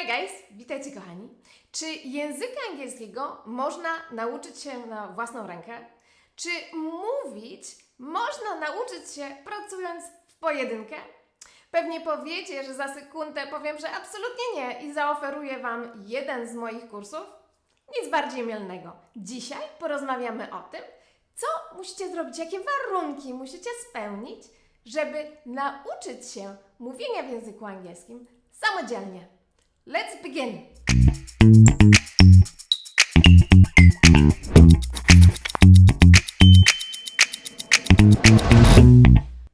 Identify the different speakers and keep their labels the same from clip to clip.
Speaker 1: Hi guys, witajcie kochani. Czy języka angielskiego można nauczyć się na własną rękę? Czy mówić można nauczyć się pracując w pojedynkę? Pewnie powiecie, że za sekundę powiem, że absolutnie nie i zaoferuję Wam jeden z moich kursów. Nic bardziej mylnego. Dzisiaj porozmawiamy o tym, co musicie zrobić, jakie warunki musicie spełnić, żeby nauczyć się mówienia w języku angielskim samodzielnie. Let's begin!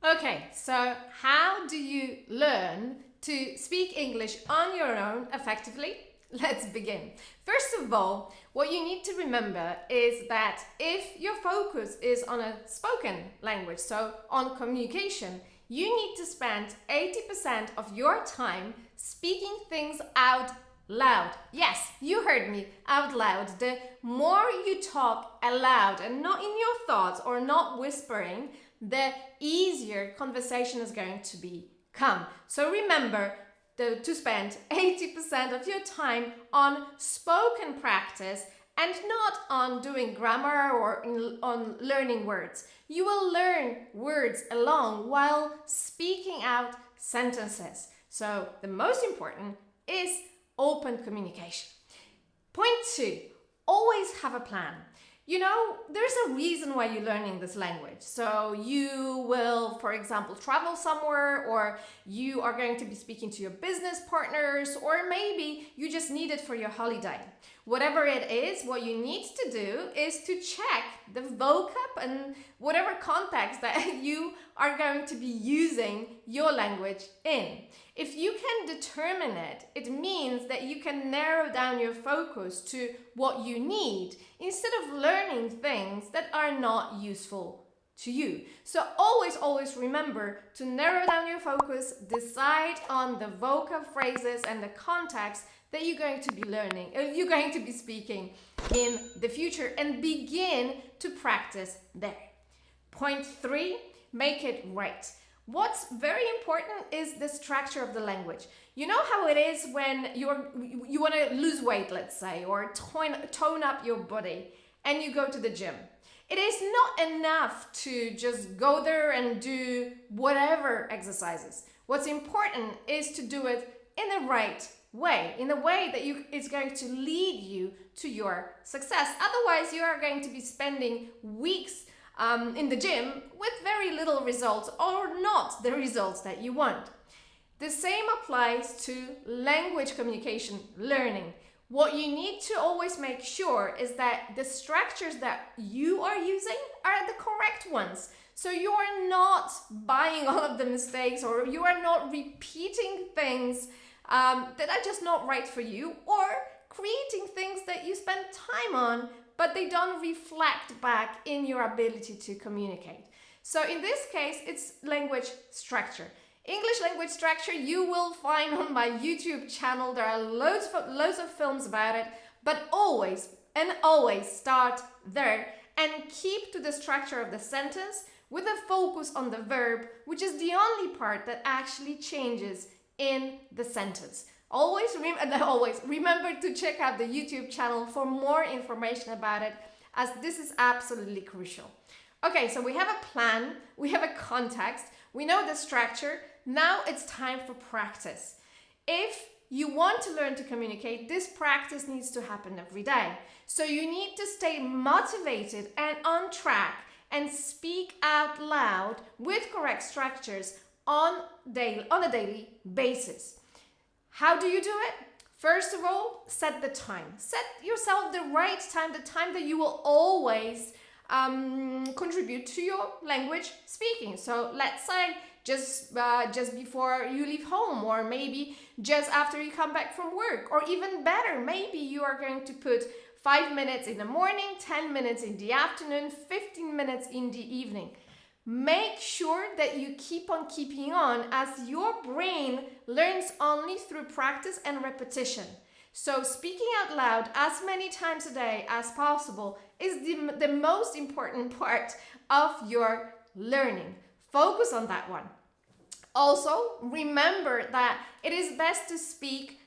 Speaker 1: Okay, so how do you learn to speak English on your own effectively? Let's begin. First of all, what you need to remember is that if your focus is on a spoken language, so on communication, you need to spend 80% of your time speaking things out loud. Yes, you heard me, out loud. The more you talk aloud and not in your thoughts or not whispering, the easier conversation is going to become. So remember to spend 80% of your time on spoken practice and not on doing grammar or on learning words. You will learn words along while speaking out sentences. So the most important is open communication. Point 2, always have a plan. You know, there's a reason why you're learning this language. So you will, for example, travel somewhere, or you are going to be speaking to your business partners, or maybe you just need it for your holiday. Whatever it is, what you need to do is to check the vocab and whatever context that you are going to be using your language in. If you can determine it, it means that you can narrow down your focus to what you need instead of learning things that are not useful to you. So always remember to narrow down your focus, decide on the vocab phrases and the context that you're going to be learning, you're going to be speaking in the future, and begin to practice there. Point 3, make it right. What's very important is the structure of the language. You know how it is when you want to lose weight, let's say, or tone up your body, and you go to the gym. It is not enough to just go there and do whatever exercises. What's important is to do it in the right way, in a way that it's going to lead you to your success. Otherwise, you are going to be spending weeks in the gym with very little results or not the results that you want. The same applies to language communication learning. What you need to always make sure is that the structures that you are using are the correct ones. So you are not buying all of the mistakes, or you are not repeating things that are just not right for you, or creating things that you spend time on but they don't reflect back in your ability to communicate. So in this case, it's language structure. English language structure you will find on my YouTube channel. There are loads of films about it, but always start there and keep to the structure of the sentence with a focus on the verb, which is the only part that actually changes in the sentence. Always remember to check out the YouTube channel for more information about it, as this is absolutely crucial. Okay, so we have a plan, we have a context, we know the structure. Now it's time for practice. If you want to learn to communicate, this practice needs to happen every day. So you need to stay motivated and on track and speak out loud with correct structures on a daily basis. How do you do it? First of all, set the time. Set yourself the right time, the time that you will always contribute to your language speaking. So let's say just before you leave home, or maybe just after you come back from work, or even better, maybe you are going to put 5 minutes in the morning, 10 minutes in the afternoon, 15 minutes in the evening. Make sure that you keep on keeping on, as your brain learns only through practice and repetition. So speaking out loud as many times a day as possible is the most important part of your learning. Focus on that one. Also, remember that it is best to speak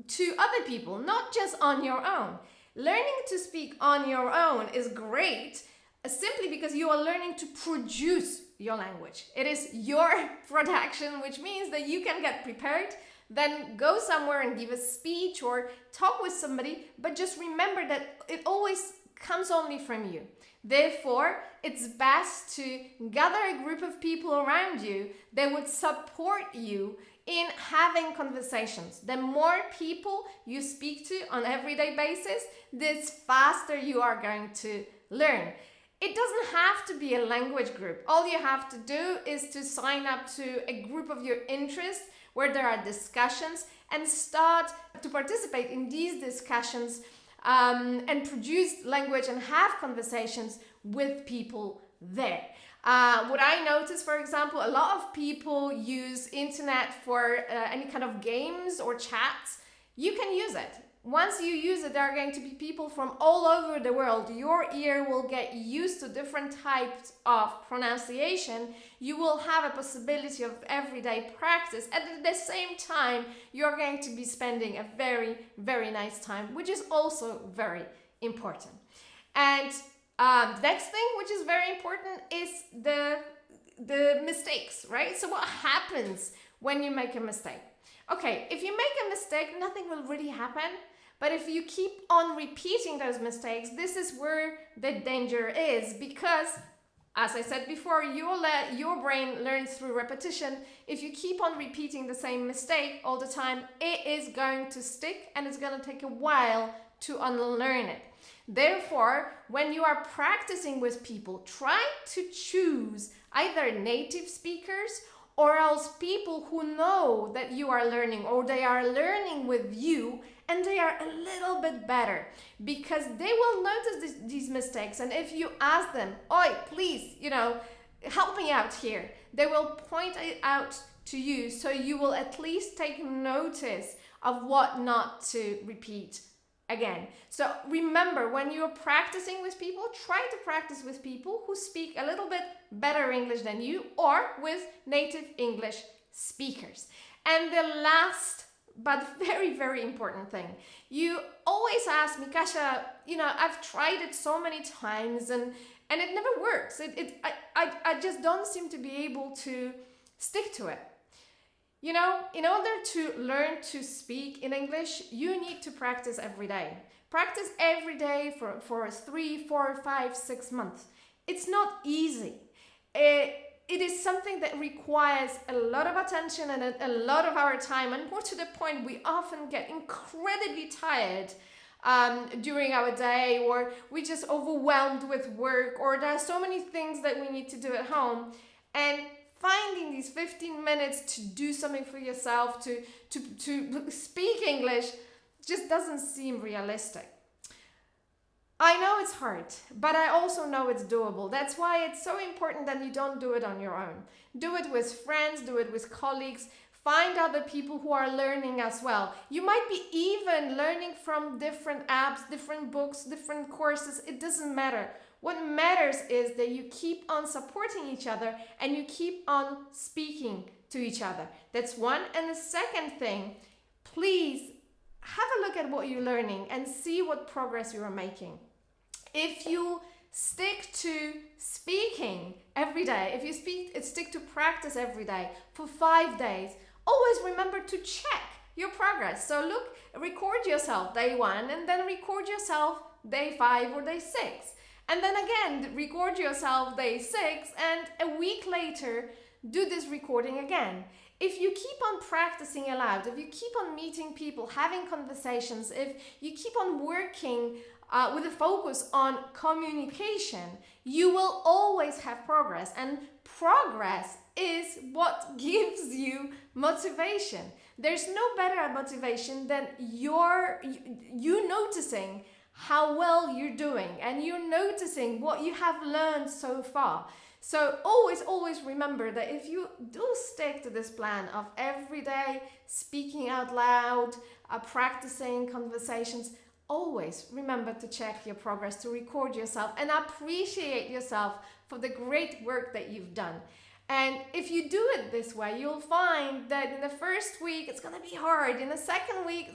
Speaker 1: to other people, not just on your own. Learning to speak on your own is great simply because you are learning to produce your language. It is your production, which means that you can get prepared, then go somewhere and give a speech or talk with somebody, but just remember that it always comes only from you. Therefore, it's best to gather a group of people around you that would support you in having conversations. The more people you speak to on an everyday basis, the faster you are going to learn. It doesn't have to be a language group. All you have to do is to sign up to a group of your interest where there are discussions and start to participate in these discussions and produce language and have conversations with people there. What I notice, for example, a lot of people use internet for any kind of games or chats. You can use it. Once you use it, there are going to be people from all over the world. Your ear will get used to different types of pronunciation. You will have a possibility of everyday practice. And at the same time, you're going to be spending a very, very nice time, which is also very important. And the next thing, which is very important, is the mistakes, right? So what happens when you make a mistake? Okay, if you make a mistake, nothing will really happen. But if you keep on repeating those mistakes, this is where the danger is, because, as I said before, you'll let your brain learn through repetition. If you keep on repeating the same mistake all the time, it is going to stick and it's going to take a while to unlearn it. Therefore, when you are practicing with people, try to choose either native speakers or else people who know that you are learning or they are learning with you and they are a little bit better, because they will notice these mistakes. And if you ask them, "Oi, please, help me out here," they will point it out to you, so you will at least take notice of what not to repeat again. So remember, when you're practicing with people, try to practice with people who speak a little bit better English than you or with native English speakers. And the last but very, very important thing, you always ask me, Kasia, I've tried it so many times and it never works. I just don't seem to be able to stick to it. In order to learn to speak in English, you need to practice every day. Practice every day for 3, 4, 5, 6 months. It's not easy. It is something that requires a lot of attention and a lot of our time. And more to the point, we often get incredibly tired during our day, or we're just overwhelmed with work, or there are so many things that we need to do at home. And finding these 15 minutes to do something for yourself, to speak English, just doesn't seem realistic. I know it's hard, but I also know it's doable. That's why it's so important that you don't do it on your own. Do it with friends, do it with colleagues. Find other people who are learning as well. You might be even learning from different apps, different books, different courses. It doesn't matter. What matters is that you keep on supporting each other and you keep on speaking to each other. That's one. And the second thing, please have a look at what you're learning and see what progress you are making. If you stick to speaking every day, if you stick to practice every day for 5 days, always remember to check your progress. So record yourself day 1 and then record yourself day 5 or day 6. And then again, record yourself day 6 and a week later, do this recording again. If you keep on practicing aloud, if you keep on meeting people, having conversations, if you keep on working with a focus on communication, you will always have progress. And progress is what gives you motivation. There's no better motivation than you noticing how well you're doing and you're noticing what you have learned so far. So always remember that if you do stick to this plan of every day speaking out loud, practicing conversations, always remember to check your progress, to record yourself and appreciate yourself for the great work that you've done. And if you do it this way, you'll find that in the first week it's going to be hard. In the second week,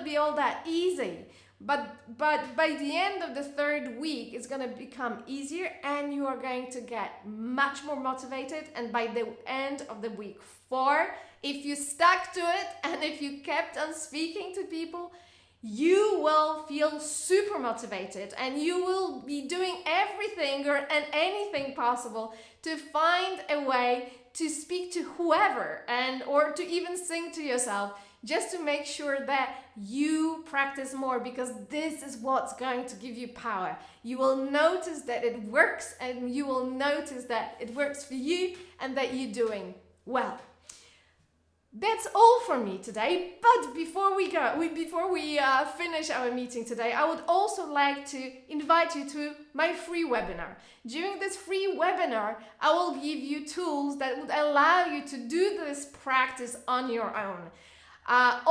Speaker 1: be all that easy. But by the end of the third week, it's going to become easier and you are going to get much more motivated. And by the end of the week 4, if you stuck to it and if you kept on speaking to people, you will feel super motivated and you will be doing everything and anything possible to find a way to speak to whoever or to even sing to yourself, just to make sure that you practice more, because this is what's going to give you power. You will notice that it works and you will notice that it works for you and that you're doing well. That's all from me today, but before we finish our meeting today, I would also like to invite you to my free webinar. During this free webinar, I will give you tools that would allow you to do this practice on your own.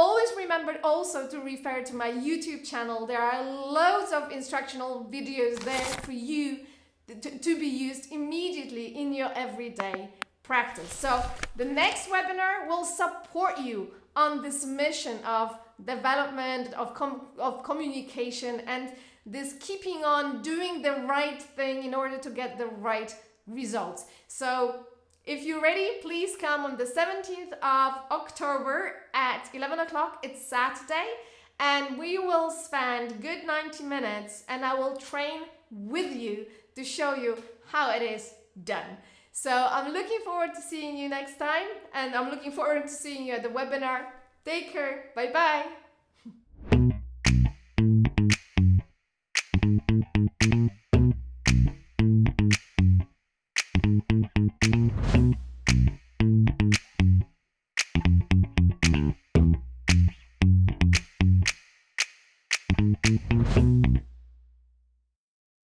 Speaker 1: Always remember also to refer to my YouTube channel. There are loads of instructional videos there for you to be used immediately in your everyday practice. So the next webinar will support you on this mission of development, of communication, and this keeping on doing the right thing in order to get the right results. So if you're ready, please come on the 17th of October at 11 o'clock. It's Saturday, and we will spend good 90 minutes and I will train with you to show you how it is done. So I'm looking forward to seeing you next time, and I'm looking forward to seeing you at the webinar. Take care. Bye-bye.